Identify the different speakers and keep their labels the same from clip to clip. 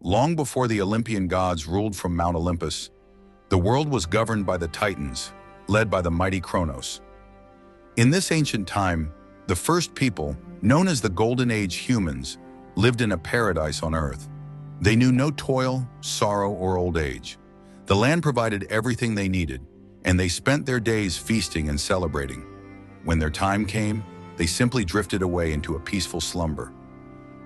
Speaker 1: Long before the Olympian gods ruled from Mount Olympus, the world was governed by the Titans, led by the mighty Kronos. In this ancient time, the first people, known as the Golden Age humans, lived in a paradise on Earth. They knew no toil, sorrow, or old age. The land provided everything they needed, and they spent their days feasting and celebrating. When their time came, they simply drifted away into a peaceful slumber.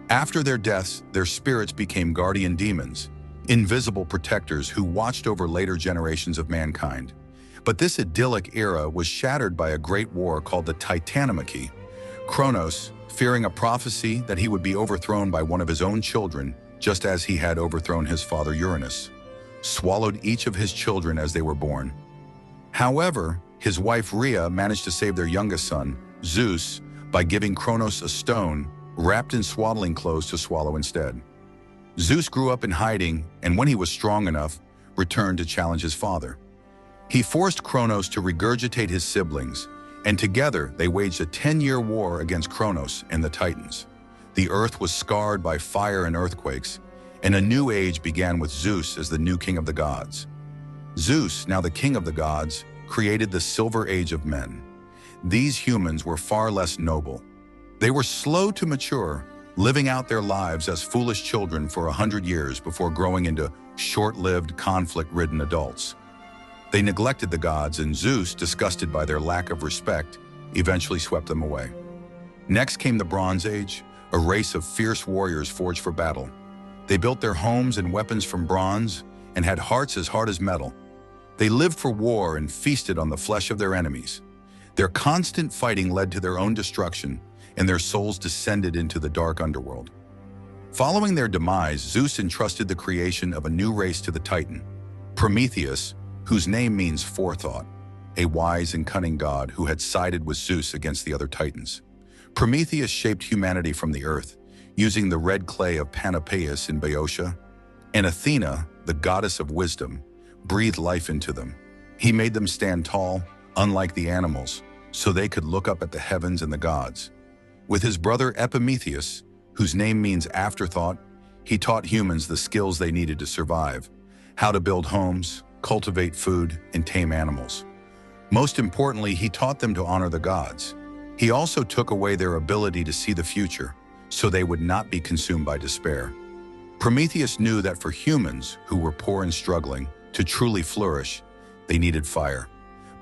Speaker 1: After their deaths, their spirits became guardian demons, invisible protectors who watched over later generations of mankind. But this idyllic era was shattered by a great war called the Titanomachy. Kronos, fearing a prophecy that he would be overthrown by one of his own children, just as he had overthrown his father Uranus, swallowed each of his children as they were born. However, his wife Rhea managed to save their youngest son, Zeus, by giving Kronos a stone wrapped in swaddling clothes to swallow instead. Zeus grew up in hiding, and when he was strong enough, returned to challenge his father. He forced Kronos to regurgitate his siblings, and together they waged a 10-year war against Kronos and the Titans. The earth was scarred by fire and earthquakes, and a new age began with Zeus as the new king of the gods. Zeus, now the king of the gods, created the Silver Age of men. These humans were far less noble. They were slow to mature, living out their lives as foolish children for 100 years before growing into short-lived, conflict-ridden adults. They neglected the gods, and Zeus, disgusted by their lack of respect, eventually swept them away. Next came the Bronze Age, a race of fierce warriors forged for battle. They built their homes and weapons from bronze and had hearts as hard as metal. They lived for war and feasted on the flesh of their enemies. Their constant fighting led to their own destruction, and their souls descended into the dark underworld. Following their demise, Zeus entrusted the creation of a new race to the Titan, Prometheus, whose name means forethought, a wise and cunning god who had sided with Zeus against the other Titans. Prometheus shaped humanity from the earth, using the red clay of Prometheus in Boeotia, and Athena, the goddess of wisdom, breathed life into them. He made them stand tall, unlike the animals, so they could look up at the heavens and the gods. With his brother Prometheus, whose name means afterthought, he taught humans the skills they needed to survive: how to build homes, cultivate food, and tame animals. Most importantly, he taught them to honor the gods. He also took away their ability to see the future, so they would not be consumed by despair. Prometheus knew that for humans, who were poor and struggling, to truly flourish, they needed fire.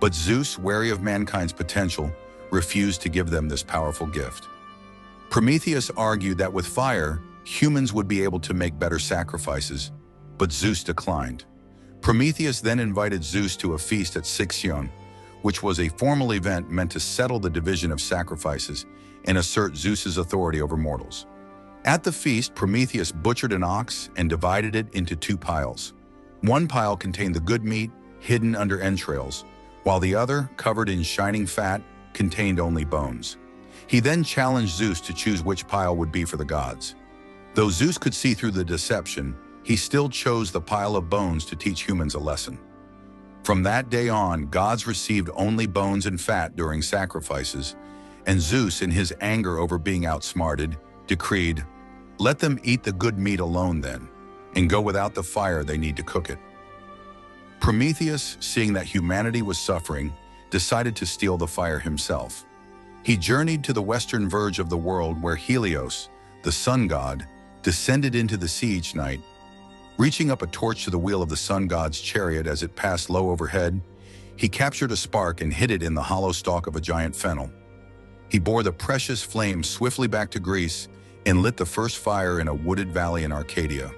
Speaker 1: But Zeus, wary of mankind's potential, refused to give them this powerful gift. Prometheus argued that with fire, humans would be able to make better sacrifices, but Zeus declined. Prometheus then invited Zeus to a feast at Sixion, which was a formal event meant to settle the division of sacrifices and assert Zeus's authority over mortals. At the feast, Prometheus butchered an ox and divided it into two piles. One pile contained the good meat, hidden under entrails, while the other, covered in shining fat, contained only bones. He then challenged Zeus to choose which pile would be for the gods. Though Zeus could see through the deception, he still chose the pile of bones to teach humans a lesson. From that day on, gods received only bones and fat during sacrifices, and Zeus, in his anger over being outsmarted, decreed, "Let them eat the good meat alone then, and go without the fire they need to cook it." Prometheus, seeing that humanity was suffering, decided to steal the fire himself. He journeyed to the western verge of the world where Helios, the sun god, descended into the sea each night. Reaching up a torch to the wheel of the sun god's chariot as it passed low overhead, he captured a spark and hid it in the hollow stalk of a giant fennel. He bore the precious flame swiftly back to Greece and lit the first fire in a wooded valley in Arcadia.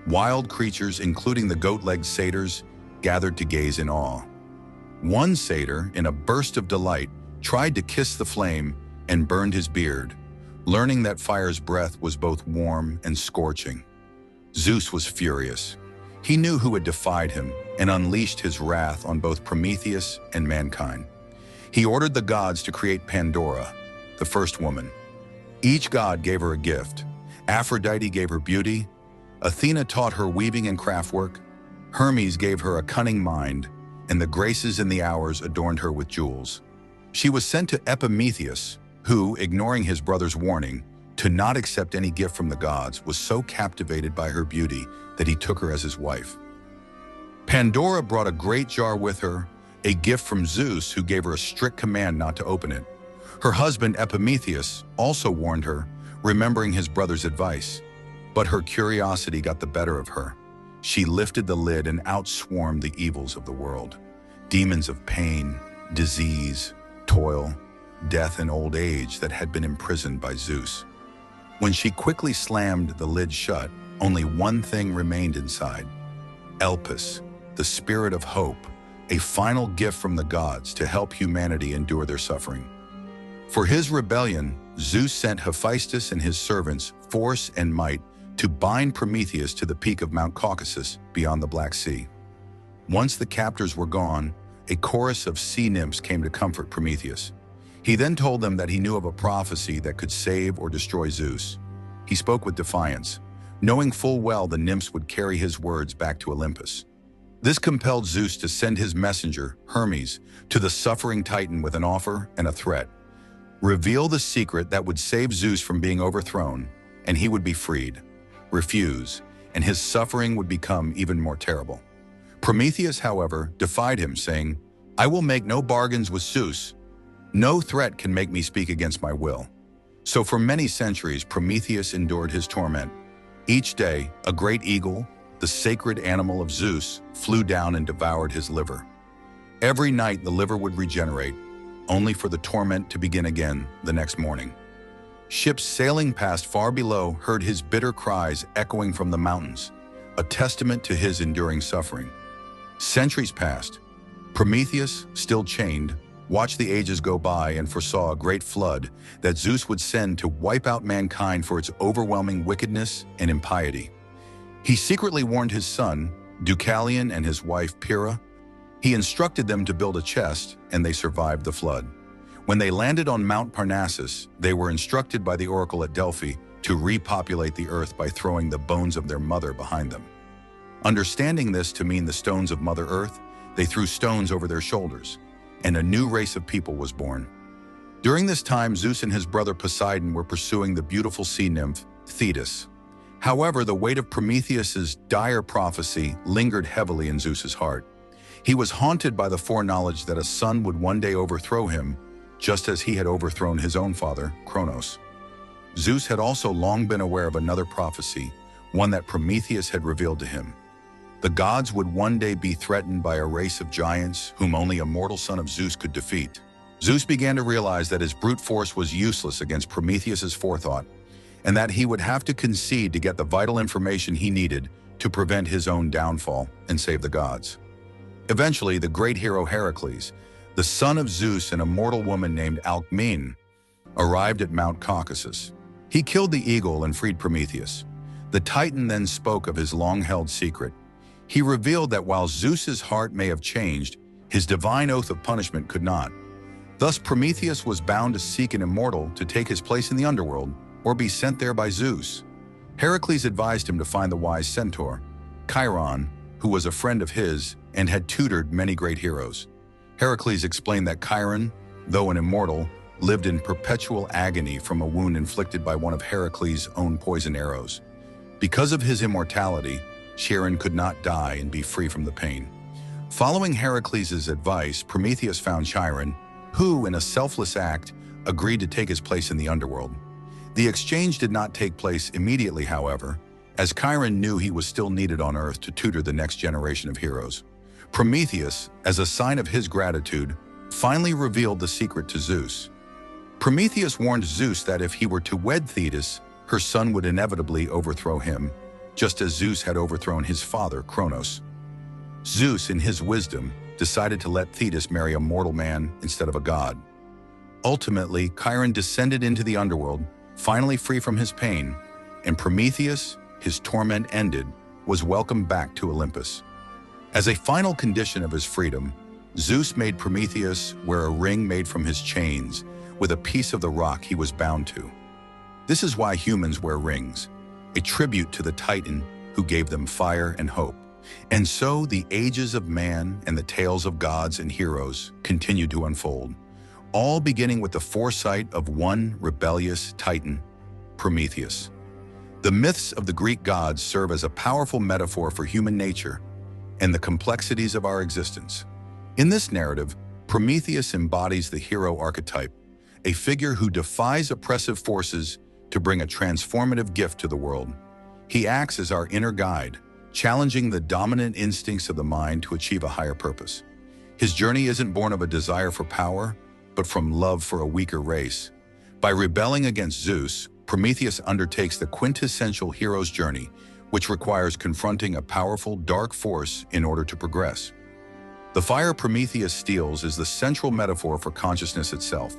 Speaker 1: Wild creatures, including the goat-legged satyrs, gathered to gaze in awe. One satyr, in a burst of delight, tried to kiss the flame and burned his beard, learning that fire's breath was both warm and scorching. Zeus was furious. He knew who had defied him and unleashed his wrath on both Prometheus and mankind. He ordered the gods to create Pandora, the first woman. Each god gave her a gift. Aphrodite gave her beauty, Athena taught her weaving and craftwork, Hermes gave her a cunning mind, and the Graces and the Hours adorned her with jewels. She was sent to Prometheus, who, ignoring his brother's warning, to not accept any gift from the gods, was so captivated by her beauty that he took her as his wife. Pandora brought a great jar with her, a gift from Zeus, who gave her a strict command not to open it. Her husband Prometheus also warned her, remembering his brother's advice. But her curiosity got the better of her. She lifted the lid and outswarmed the evils of the world. Demons of pain, disease, toil, death, and old age that had been imprisoned by Zeus. When she quickly slammed the lid shut, only one thing remained inside: Elpis, the spirit of hope, a final gift from the gods to help humanity endure their suffering. For his rebellion, Zeus sent Hephaestus and his servants force and might to bind Prometheus to the peak of Mount Caucasus beyond the Black Sea. Once the captors were gone, a chorus of sea nymphs came to comfort Prometheus. He then told them that he knew of a prophecy that could save or destroy Zeus. He spoke with defiance, knowing full well the nymphs would carry his words back to Olympus. This compelled Zeus to send his messenger, Hermes, to the suffering Titan with an offer and a threat. Reveal the secret that would save Zeus from being overthrown, and he would be freed. Refuse, and his suffering would become even more terrible. Prometheus, however, defied him, saying, "I will make no bargains with Zeus. No threat can make me speak against my will." So for many centuries, Prometheus endured his torment. Each day, a great eagle, the sacred animal of Zeus, flew down and devoured his liver. Every night the liver would regenerate, only for the torment to begin again the next morning. Ships sailing past far below heard his bitter cries echoing from the mountains, a testament to his enduring suffering. Centuries passed. Prometheus, still chained, watched the ages go by and foresaw a great flood that Zeus would send to wipe out mankind for its overwhelming wickedness and impiety. He secretly warned his son, Deucalion, and his wife Pyrrha. He instructed them to build a chest, and they survived the flood. When they landed on Mount Parnassus, they were instructed by the oracle at Delphi to repopulate the earth by throwing the bones of their mother behind them. Understanding this to mean the stones of Mother Earth, they threw stones over their shoulders, and a new race of people was born. During this time, Zeus and his brother Poseidon were pursuing the beautiful sea nymph, Thetis. However, the weight of Prometheus's dire prophecy lingered heavily in Zeus's heart. He was haunted by the foreknowledge that a son would one day overthrow him, just as he had overthrown his own father, Kronos. Zeus had also long been aware of another prophecy, one that Prometheus had revealed to him. The gods would one day be threatened by a race of giants whom only a mortal son of Zeus could defeat. Zeus began to realize that his brute force was useless against Prometheus's forethought, and that he would have to concede to get the vital information he needed to prevent his own downfall and save the gods. Eventually, the great hero Heracles, the son of Zeus and a mortal woman named Alcmene, arrived at Mount Caucasus. He killed the eagle and freed Prometheus. The Titan then spoke of his long-held secret. He revealed that while Zeus's heart may have changed, his divine oath of punishment could not. Thus, Prometheus was bound to seek an immortal to take his place in the underworld or be sent there by Zeus. Heracles advised him to find the wise centaur, Chiron, who was a friend of his and had tutored many great heroes. Heracles explained that Chiron, though an immortal, lived in perpetual agony from a wound inflicted by one of Heracles' own poison arrows. Because of his immortality, Chiron could not die and be free from the pain. Following Heracles' advice, Prometheus found Chiron, who, in a selfless act, agreed to take his place in the underworld. The exchange did not take place immediately, however, as Chiron knew he was still needed on Earth to tutor the next generation of heroes. Prometheus, as a sign of his gratitude, finally revealed the secret to Zeus. Prometheus warned Zeus that if he were to wed Thetis, her son would inevitably overthrow him, just as Zeus had overthrown his father, Kronos. Zeus, in his wisdom, decided to let Thetis marry a mortal man instead of a god. Ultimately, Chiron descended into the underworld, finally free from his pain, and Prometheus, his torment ended, was welcomed back to Olympus. As a final condition of his freedom, Zeus made Prometheus wear a ring made from his chains with a piece of the rock he was bound to. This is why humans wear rings, a tribute to the Titan who gave them fire and hope. And so the ages of man and the tales of gods and heroes continue to unfold, all beginning with the foresight of one rebellious Titan, Prometheus. The myths of the Greek gods serve as a powerful metaphor for human nature and the complexities of our existence. In this narrative, Prometheus embodies the hero archetype, a figure who defies oppressive forces to bring a transformative gift to the world. He acts as our inner guide, challenging the dominant instincts of the mind to achieve a higher purpose. His journey isn't born of a desire for power, but from love for a weaker race. By rebelling against Zeus, Prometheus undertakes the quintessential hero's journey, which requires confronting a powerful, dark force in order to progress. The fire Prometheus steals is the central metaphor for consciousness itself.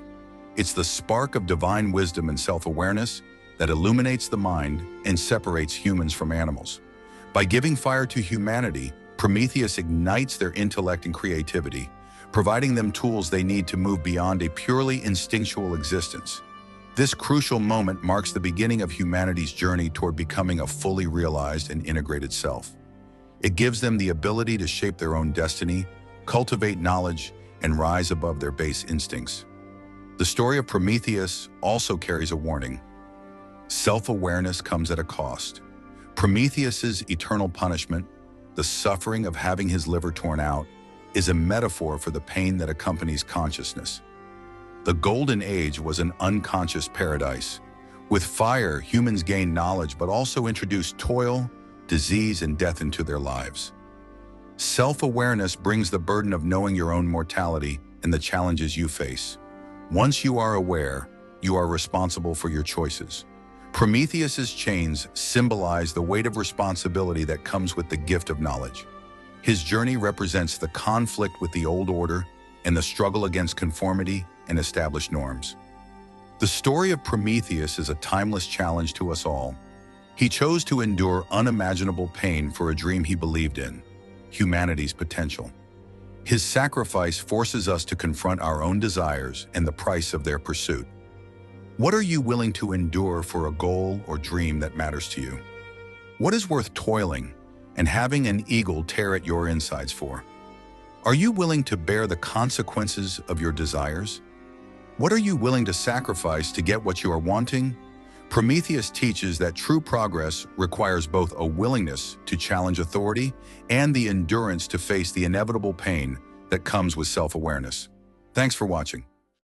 Speaker 1: It's the spark of divine wisdom and self-awareness that illuminates the mind and separates humans from animals. By giving fire to humanity, Prometheus ignites their intellect and creativity, providing them tools they need to move beyond a purely instinctual existence. This crucial moment marks the beginning of humanity's journey toward becoming a fully realized and integrated self. It gives them the ability to shape their own destiny, cultivate knowledge, and rise above their base instincts. The story of Prometheus also carries a warning. Self-awareness comes at a cost. Prometheus's eternal punishment, the suffering of having his liver torn out, is a metaphor for the pain that accompanies consciousness. The Golden Age was an unconscious paradise. With fire, humans gained knowledge but also introduced toil, disease, and death into their lives. Self-awareness brings the burden of knowing your own mortality and the challenges you face. Once you are aware, you are responsible for your choices. Prometheus's chains symbolize the weight of responsibility that comes with the gift of knowledge. His journey represents the conflict with the old order and the struggle against conformity and established norms. The story of Prometheus is a timeless challenge to us all. He chose to endure unimaginable pain for a dream he believed in, humanity's potential. His sacrifice forces us to confront our own desires and the price of their pursuit. What are you willing to endure for a goal or dream that matters to you? What is worth toiling and having an eagle tear at your insides for? Are you willing to bear the consequences of your desires? What are you willing to sacrifice to get what you are wanting? Prometheus teaches that true progress requires both a willingness to challenge authority and the endurance to face the inevitable pain that comes with self-awareness. Thanks for watching.